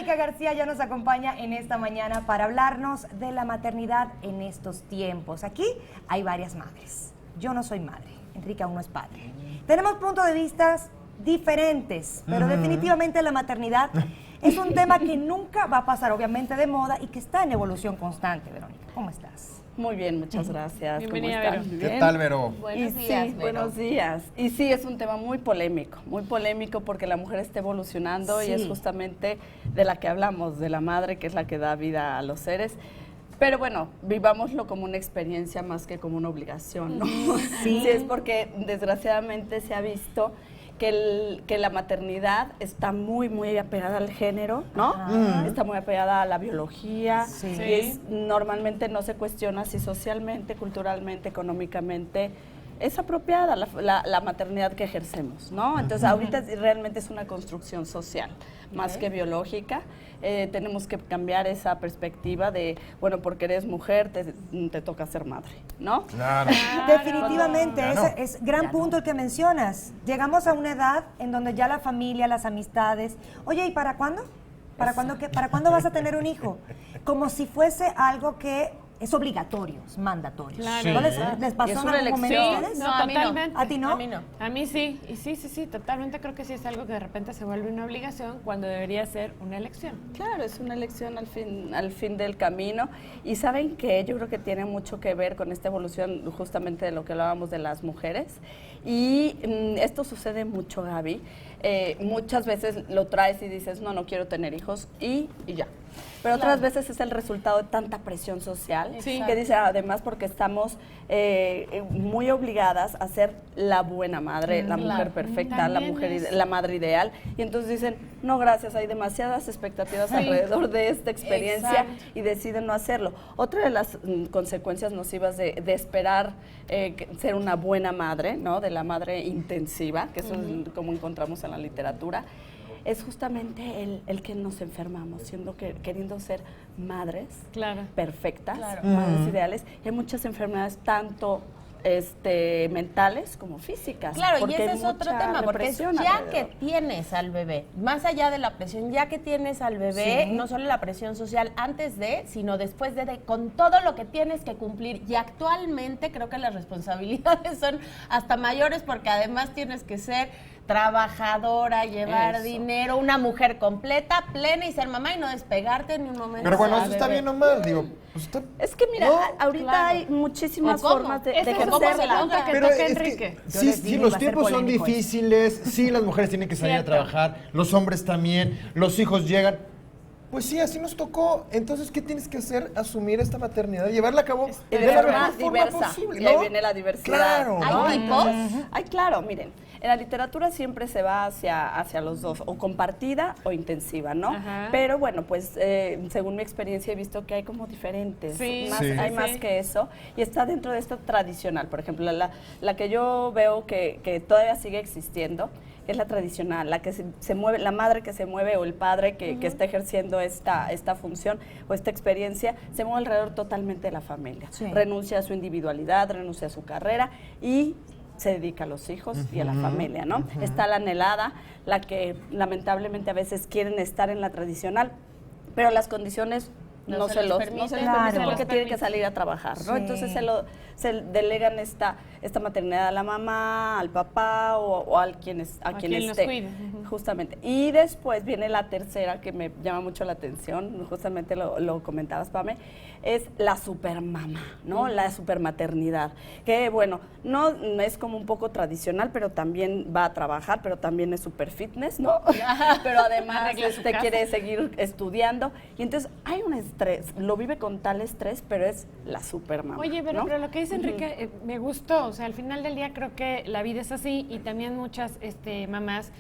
Verónica García ya nos acompaña en esta mañana para hablarnos de la maternidad en estos tiempos. Aquí hay varias madres. Yo no soy madre, Enrique aún no es padre. Tenemos puntos de vista diferentes, pero definitivamente la maternidad es un tema que nunca va a pasar, obviamente, de moda y que está en evolución constante. Verónica, ¿cómo estás? Muy bien, muchas gracias. Bienvenida, ¿Cómo están? Vero. ¿Qué tal, Vero? Buenos días, buenos días. Y sí, es un tema muy polémico porque la mujer está evolucionando y es justamente de la que hablamos, de la madre, que es la que da vida a los seres. Pero bueno, vivámoslo como una experiencia más que como una obligación, ¿no? Sí, es porque desgraciadamente se ha visto que la maternidad está muy apegada al género, ¿no? Está muy apegada a la biología. Sí. Y normalmente no se cuestiona si socialmente, culturalmente, económicamente es apropiada la maternidad que ejercemos, ¿no? Entonces ahorita realmente es una construcción social, más que biológica. Tenemos que cambiar esa perspectiva de, bueno, porque eres mujer, te toca ser madre, ¿no? Claro. Definitivamente, Claro. ese es gran punto el que mencionas. Llegamos a una edad en donde ya la familia, las amistades, oye, ¿y para cuándo? ¿Para cuándo qué? ¿Para cuándo vas a tener un hijo? Como si fuese algo que es obligatorio, es mandatorio. Claro. ¿No les pasó es en una algún momento Sí, a ustedes? no, a mí no. totalmente. ¿A ti no? A mí no. A mí sí, y sí, totalmente creo que sí es algo que de repente se vuelve una obligación cuando debería ser una elección. Claro, es una elección al fin del camino. Y ¿saben qué? Yo creo que tiene mucho que ver con esta evolución justamente de lo que hablábamos de las mujeres. Y esto sucede mucho, Gaby. Muchas veces lo traes y dices, no quiero tener hijos y ya. Pero otras veces es el resultado de tanta presión social Sí. que dice, además porque estamos muy obligadas a ser la buena madre, la mujer perfecta, También la madre ideal. Y entonces dicen, no, gracias, hay demasiadas expectativas alrededor de esta experiencia. Exacto. Y deciden no hacerlo. Otra de las consecuencias nocivas de esperar ser una buena madre, ¿no? De la madre intensiva, que eso es como encontramos en la literatura, es justamente el que nos enfermamos, queriendo ser madres Claro. perfectas, madres ideales. Y hay muchas enfermedades tanto mentales como físicas. Claro, y porque ese hay es otro mucha tema, porque es represión ya alrededor. que tienes al bebé, más allá de la presión, ya que tienes al bebé, no solo la presión social antes de, sino después de, con todo lo que tienes que cumplir. Y actualmente creo que las responsabilidades son hasta mayores porque además tienes que ser trabajadora, llevar dinero, una mujer completa, plena y ser mamá y no despegarte ni un momento. Pero bueno, al eso está bebé. bien o mal, digo. Pues está, Es que mira, ahorita hay muchísimas ¿O cómo? formas de Esa es ¿cómo otra se pregunta logra? que pero toca es Enrique. que, Yo sí, les sí, dije, los iba a ser tiempos son polémico esto. difíciles, sí, las mujeres tienen que salir Cierto. a trabajar, los hombres también, los hijos llegan. Pues sí, así nos tocó. Entonces, ¿qué tienes que hacer? Asumir esta maternidad, llevarla a cabo Y de de la forma mejor forma diversa. posible, Y ahí ¿no? viene la diversidad. Claro. ¿no? ¿Hay tipos? Ay, claro, miren, en la literatura siempre se va hacia los dos, o compartida o intensiva, ¿no? Ajá. Pero bueno, pues según mi experiencia he visto que hay como diferentes, Sí. Sí. hay más que eso, y está dentro de esta tradicional. Por ejemplo, la que yo veo que todavía sigue existiendo es la tradicional, la que se mueve, la madre que se mueve o el padre que está ejerciendo esta función o esta experiencia, se mueve alrededor totalmente de la familia. Sí. Renuncia a su individualidad, renuncia a su carrera y se dedica a los hijos y a la familia, ¿no? Está la anhelada, la que lamentablemente a veces quieren estar en la tradicional, pero las condiciones no se les permiten Claro. porque tienen que salir a trabajar, ¿no? Sí. Entonces se delegan esta maternidad a la mamá, al papá o a quien quien los esté. cuide. Justamente. Y después viene la tercera que me llama mucho la atención, justamente lo comentabas, Pame, es la supermama, ¿no? La supermaternidad, que bueno, no es como un poco tradicional, pero también va a trabajar, pero también es super fitness, ¿no? Pero además Arregla su casa. quiere seguir estudiando y entonces hay un estrés, lo vive con tal estrés, pero es la supermama. Oye, pero lo que dice Ujú. Enrique me gustó, o sea, al final del día creo que la vida es así y también muchas mamás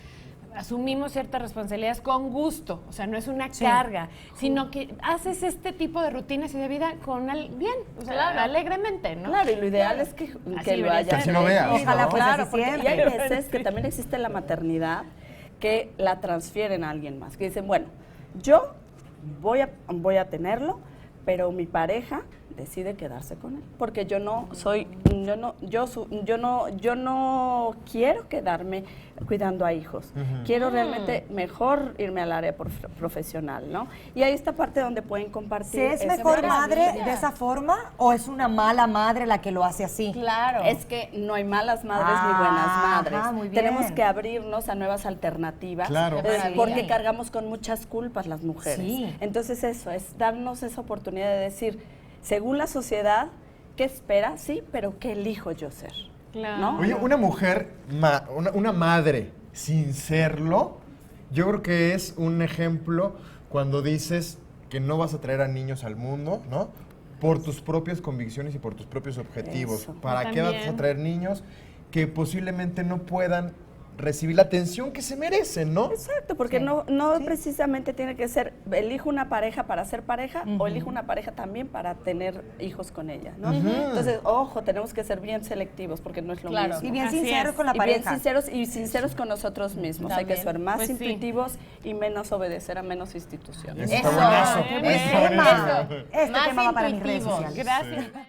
asumimos ciertas responsabilidades con gusto, o sea, no es una carga, sino que haces este tipo de rutinas y de vida con bien, o sea, alegremente, ¿no? Claro, y lo ideal es que Así lo debería haya. ser. Que así lo veas, Ojalá ¿no? fuese Claro, así porque y siempre. hay veces que también existe la maternidad que la transfieren a alguien más, que dicen, bueno, yo voy a tenerlo, pero mi pareja decide quedarse con él, porque yo no quiero quedarme cuidando a hijos. Quiero realmente mejor irme al área profesional, ¿no? Y hay esta parte donde pueden compartir. ¿Es mejor madre de esa forma o es una mala madre la que lo hace así? Claro. Es que no hay malas madres ni buenas madres. Ajá, muy bien. Tenemos que abrirnos a nuevas alternativas. Claro. Porque cargamos con muchas culpas las mujeres. Sí. Entonces eso, es darnos esa oportunidad de decir, según la sociedad, ¿qué espera? Sí, pero ¿qué elijo yo ser? Claro. ¿No? Oye, una mujer, una madre sin serlo, yo creo que es un ejemplo cuando dices que no vas a traer a niños al mundo, ¿no? Por tus propias convicciones y por tus propios objetivos. Eso. ¿Para qué vas a traer niños que posiblemente no puedan recibir la atención que se merecen, ¿no? Exacto, porque no precisamente tiene que ser, elijo una pareja para ser pareja o elijo una pareja también para tener hijos con ella, ¿no? Entonces, ojo, tenemos que ser bien selectivos porque no es lo mismo. Y bien Así sinceros es. con la Y pareja. bien sinceros con nosotros mismos. Hay que También. ser más Pues sí. intuitivos y menos obedecer a menos instituciones. Eso está buenazo. Qué buen Eso, tema. eso. Este Más tema va para mis redes intuitivos. sociales. Gracias.